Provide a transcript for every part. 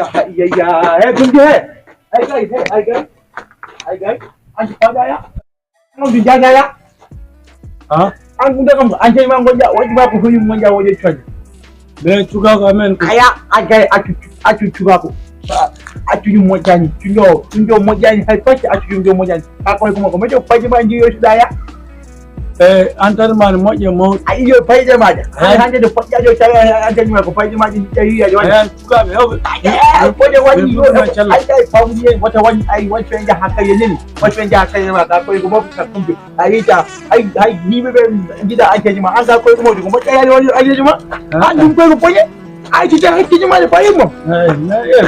Hey, bunje. Hey guys. Anji pada ya. Mau dijaga ya. Ha? An udah kamu anjay mang gonja wajib aku huyum gonja wajib cuaca. Be cuga ko amen. Aya agay atu cuga ko. Atu yu mojani, tundo mojani hay pasti atu yu mojani. Ako ko mejo paji manji yo sudah ya. Antar man moƴƴe mawɗo iyo payde maɗa hande de poƴƴajo tawi antanima ko payde maɗa tawi yaji ayan sukaɓe hewɓe poƴe waɗi yo ay fawdi en wata waɗi ay wacco en jaha kaye neni wacco en jaha kaye ma ka koye ko mofti ka kumde a yita hay yimɓeɓe jiɗa anteji ma an ka koye ko mofti ko moƴƴayani woni ayyeji ma an ɗum koye ko poƴe ay tite hakkiji ma de fayin mo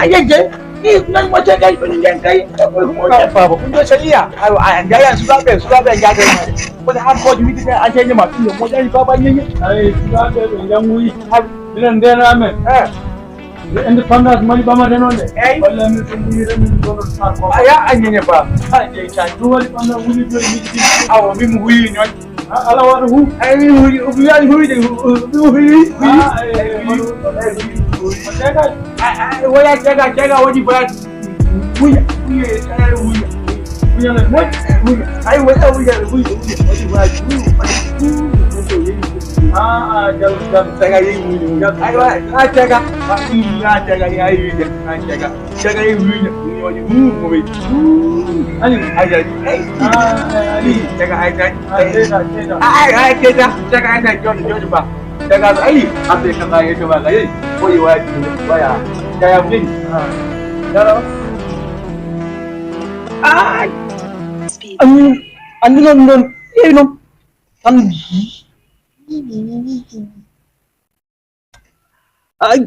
a yegge ni nan wacce gay ɗon nden kay koye ko moƴƴa baba ɗum ɗo sariya a jayan sukaɓe jade wani harkoji wiɗi ɗe anteji ma ɗum moƴƴani baba ñeñe ay sukaɓe ɓe jangoyi minen ndeno amen indépendance moni ɓamade noon de walla min to muyiremin ɗono sarko aya a ñeñe ba jeeytani ɗum waɗi ɓamɗa wuli joni miɗi awa min huyi ñoon ala waɗa hu ay min huyi wiyani huyde woya cega waɗi bayat huya ay woya waɗi bayat jam cega yeyi huyde ay cega yeyi cega yeyi huyde ñoji mo ɓe ani aydaji ay cega aydaji ay keta cega aydaji joni ba cega so ayi abde kanga yeto ba yeyi koyi waji waya jaya mini daro ay andi non yeyi non tan ay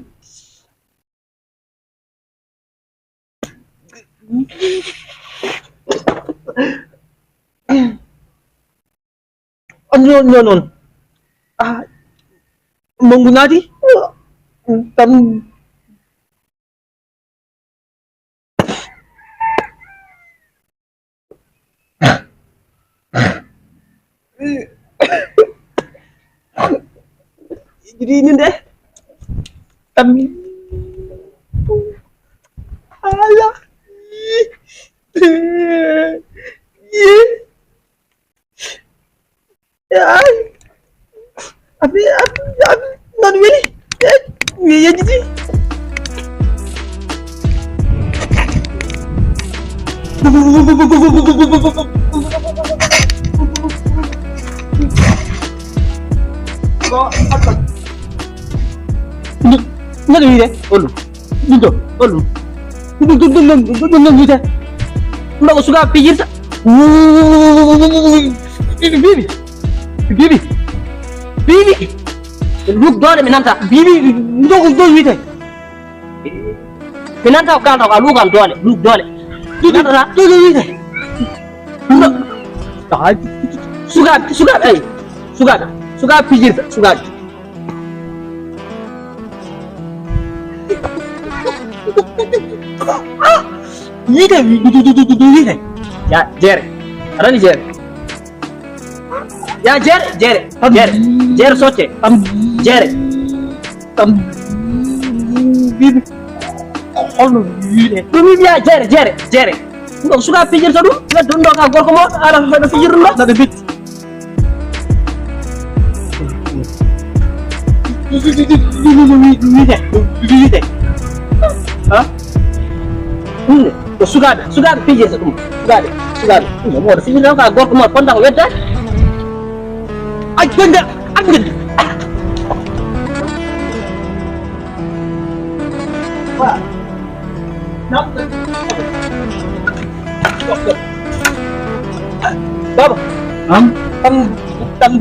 non menggunati tam jadi ini deh tam alah Abi non weli ya jadi nggak ada ide, olu, ide, nggak suka pikir, bibi, look dole minanta, bibi, nggak ide, minanta kan tau kalau kan dole, look dole, minanta, ide, suka pikir, suka. Ini ya Jer, ada nih Jer. Ya Jer soce, Jer. Ini dia Jer. Enggak suka pikir satu, enggak dulu kagor kamu ada pikir dulu, ada bit. Ini. Hah? Sudah pikir satu, sudah. Mau ada pikir dong kagor kamu kontang wedan. Agenda. Pak. Nampak. Baba. Tam.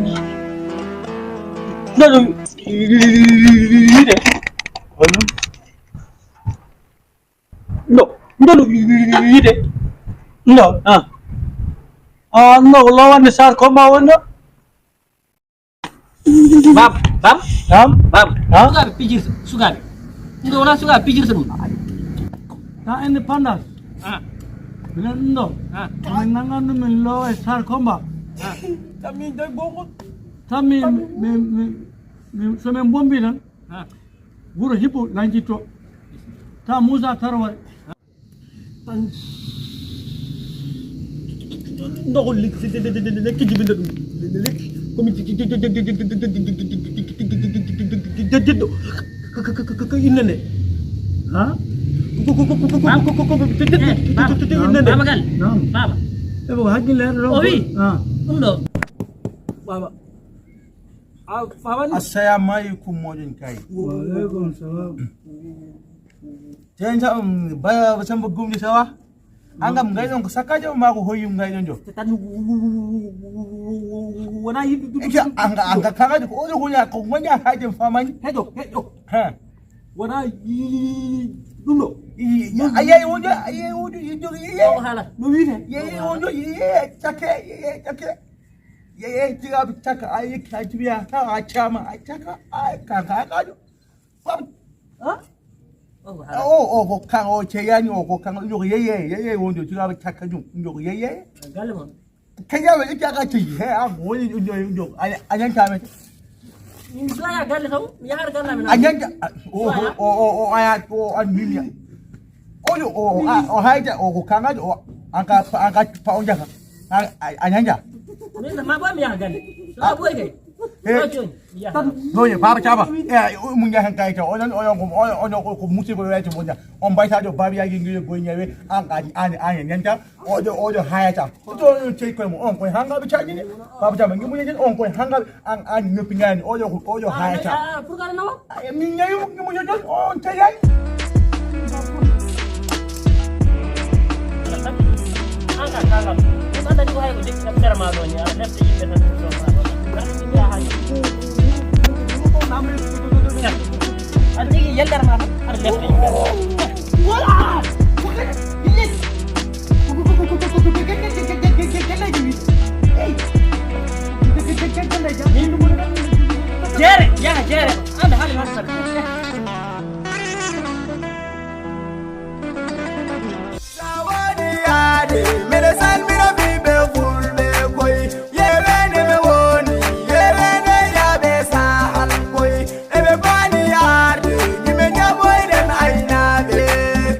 Lalu ini. No. no lawan sar ko mawon no Bam. Suka pikir suka. Nggak orang suka pikir semua. na independence bilen no min nangan min lo sar ko ma Kami dah gongot. tami me so men bombi nan wuro hipo 92 ta Musa tarwar ndoxul li ki jibi lik comme innene ha Baba gal baba ebo hakki leer ro Owi. ha ɗum ɗo baba baba ni assalamu alaikum modin kai wa alaikum salam ten sa ba samba gumni sawa angam ngai don sakaje ma ko hoyum ngai don jo tan wona yiɗi ike anga kanga ko ojo kunya ko ngonya haje famani heƴo ha wona ɗum ɗo ayay wonjo yijo o haala no wiite ye wonjo ye take ye tiga taka ay kajibiya ta a chama ay taka ay kanga kajo ko kan o cheyani ko kan yo ye wonjo tiga taka jum yo ye galle mon kaya ba ita ka ci he a woni yo anyan ta me min soya galle taw mi yahata galle amen anyan o aya o an milia oyo o haja o kanga o anga pa onja ka anyanja min ma bo mi yaha galle so boy kay no ye baba chaba mun ya han kai ta onon ko musibo weto monja on bayta do babi yagi ngi go nyawe an nyanta ojo haya ta to che ko mo on ko hanga bi chaji ni baba chaba ngi mun yen on ko hanga an nyopi ngani ojo haya ta pour gala nawa min nyayu ngi mun yen on tayay anga kala anda ni wahay ko dekk kam terma do ni ala lefte yimbe tan so ma do ya hayi andi yendar ma ar lefte yimbe wala jere ya jere